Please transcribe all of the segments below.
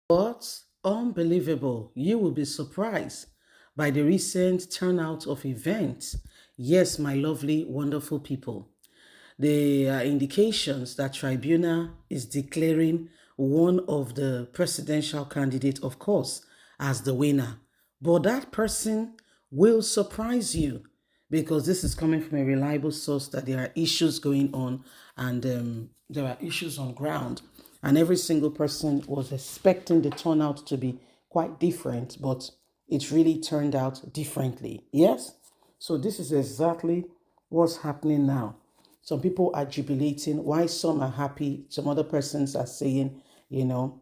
But unbelievable, you will be surprised by the recent turnout of events. Yes, my lovely, wonderful people. There are indications that Tribunal is declaring one of the presidential candidates, of course, as the winner. But that person will surprise you because this is coming from a reliable source that there are issues going on and there are issues on ground. And every single person was expecting the turnout to be quite different, but it really turned out differently. Yes? So this is exactly what's happening now. Some people are jubilating, why some are happy, some other persons are saying, you know,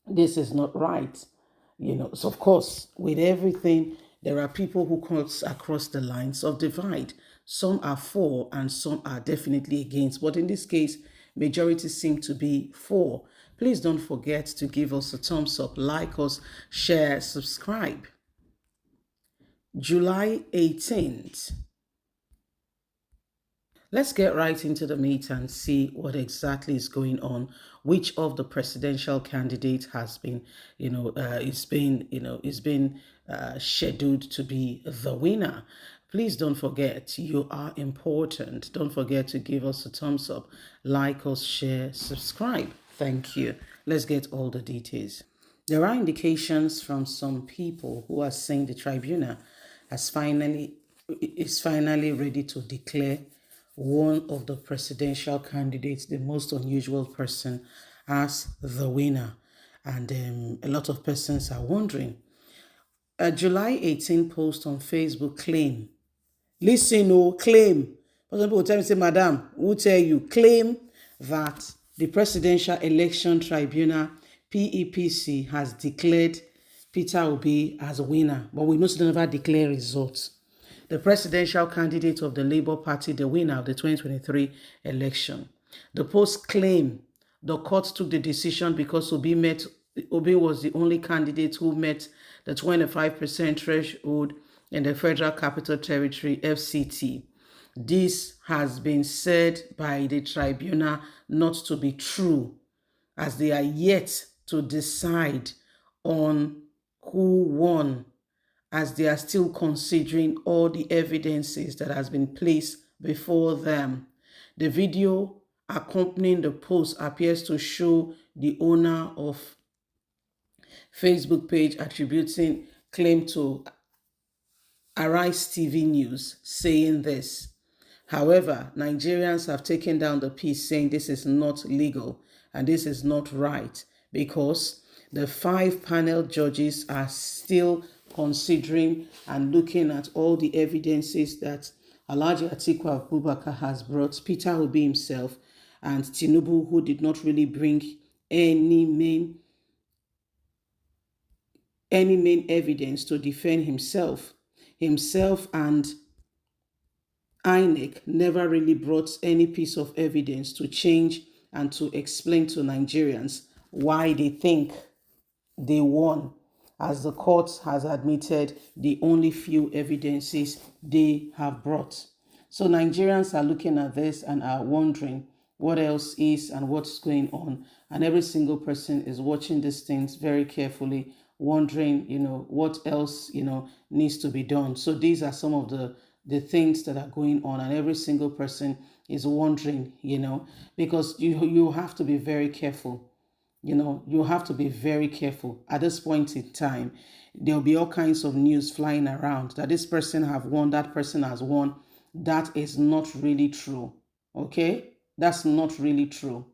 this is not right. So of course, with everything, there are people who cross across the lines of divide. Some are for and some are definitely against. But in this case, majority seem to be for. Please don't forget to give us a thumbs up, like us, share, subscribe. July 18th. Let's get right into the meat and see what exactly is going on. Which of the presidential candidates has been, is been scheduled to be the winner. Please don't forget, you are important. Don't forget to give us a thumbs up, like us, share, subscribe. Thank you. Let's get all the details. There are indications from some people who are saying the tribunal has finally is finally ready to declare one of the presidential candidates, the most unusual person, as the winner. And a lot of persons are wondering. A July 18 post on Facebook claim, listen, oh, claim. Some people will tell me, say, Madam, who tell you? Claim that the Presidential Election Tribunal, PEPC, has declared Peter Obi as a winner, but we know they never declare results. The presidential candidate of the Labour Party, the winner of the 2023 election. The post claim the court took the decision because Obi was the only candidate who met the 25% threshold in the Federal Capital Territory, FCT. This has been said by the tribunal not to be true, as they are yet to decide on who won, as they are still considering all the evidences that has been placed before them. The video accompanying the post appears to show the owner of Facebook page attributing claim to Arise TV News saying this. However, Nigerians have taken down the piece saying this is not legal and this is not right because the 5 panel judges are still considering and looking at all the evidences that Alhaji Atiku Abubakar has brought, Peter Obi himself, and Tinubu, who did not really bring any main evidence to defend himself. Himself and INEC never really brought any piece of evidence to change and to explain to Nigerians why they think they won, as the court has admitted the only few evidences they have brought. So Nigerians are looking at this and are wondering what else is and what's going on. And every single person is watching these things very carefully, wondering, what else, needs to be done. So these are some of the things that are going on, and every single person is wondering, because you have to be very careful. You have to be very careful. At this point in time, there'll be all kinds of news flying around that this person have won, that person has won. That is not really true. Okay? That's not really true.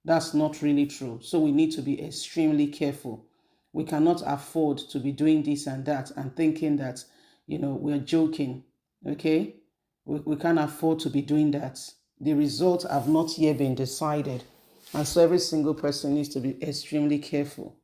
That's not really true. So we need to be extremely careful. We cannot afford to be doing this and that and thinking that, we're joking. Okay? We can't afford to be doing that. The results have not yet been decided. And so every single person needs to be extremely careful.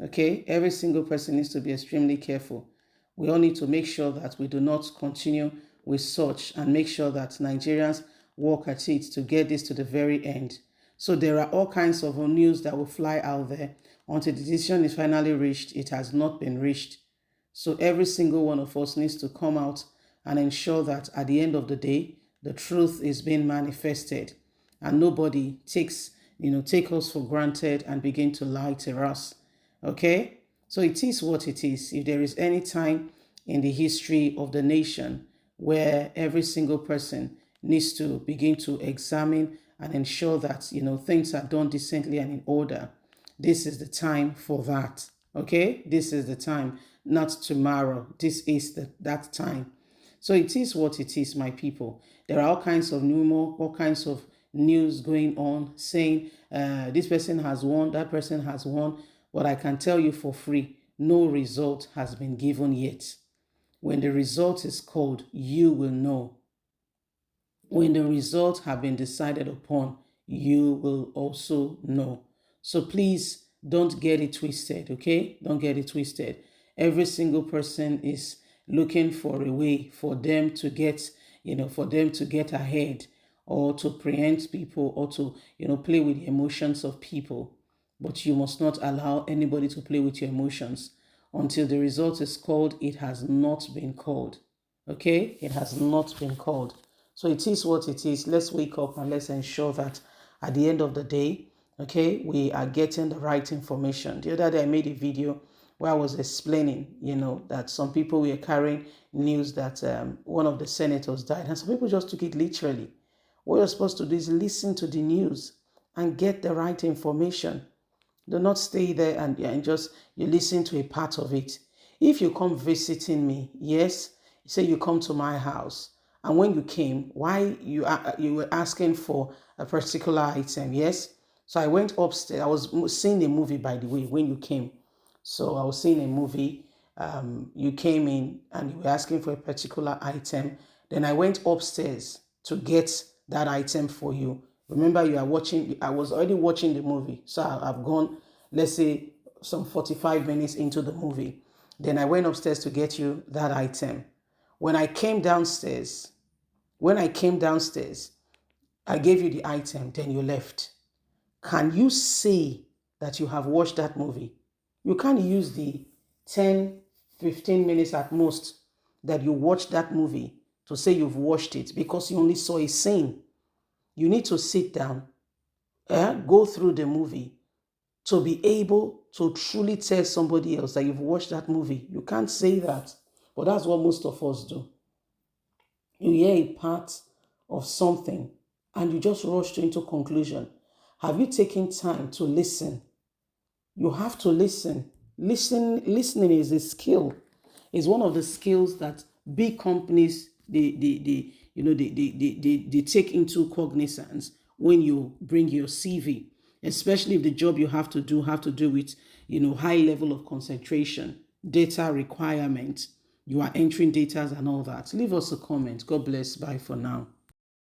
Okay? Every single person needs to be extremely careful. We all need to make sure that we do not continue with such and make sure that Nigerians work at it to get this to the very end. So there are all kinds of news that will fly out there. Until the decision is finally reached, it has not been reached. So every single one of us needs to come out and ensure that at the end of the day, the truth is being manifested and nobody take us for granted and begin to lie to us. Okay? So it is what it is. If there is any time in the history of the nation where every single person needs to begin to examine and ensure that, things are done decently and in order, this is the time for that. Okay? This is the time, not tomorrow. This is that time. So it is what it is, my people. There are all kinds of rumor, all kinds of news going on saying this person has won, that person has won. But I can tell you for free, no result has been given yet. When the result is called, you will know. When the results have been decided upon, you will also know. So please don't get it twisted, okay? Don't get it twisted. Every single person is looking for a way for them to get, for them to get ahead or to preempt people or to, play with the emotions of people. But you must not allow anybody to play with your emotions. Until the result is called, it has not been called. Okay? It has not been called. So it is what it is. Let's wake up and let's ensure that at the end of the day, okay, we are getting the right information. The other day I made a video where I was explaining, that some people were carrying news that one of the senators died, and some people just took it literally. What you're supposed to do is listen to the news and get the right information. Do not stay there and just you listen to a part of it. If you come visiting me, yes, say you come to my house, and when you came, why you were asking for a particular item, yes? So I went upstairs. I was seeing a movie, by the way, when you came. So I was seeing a movie. You came in and you were asking for a particular item. Then I went upstairs to get that item for you. Remember, you are watching. I was already watching the movie, so I've gone, let's say, some 45 minutes into the movie. Then I went upstairs to get you that item. When I came downstairs, when I came downstairs, I gave you the item. Then you left. Can you say that you have watched that movie? You can't use the 10, 15 minutes at most that you watched that movie to say you've watched it because you only saw a scene. You need to sit down, go through the movie to be able to truly tell somebody else that you've watched that movie. You can't say that, but that's what most of us do. You hear a part of something and you just rush into conclusion. Have you taken time to listen? You have to listen. Listening is a skill. It's one of the skills that big companies they take into cognizance when you bring your CV, especially if the job you have to do with high level of concentration, data requirement. You are entering data and all that. Leave us a comment. God bless. Bye for now.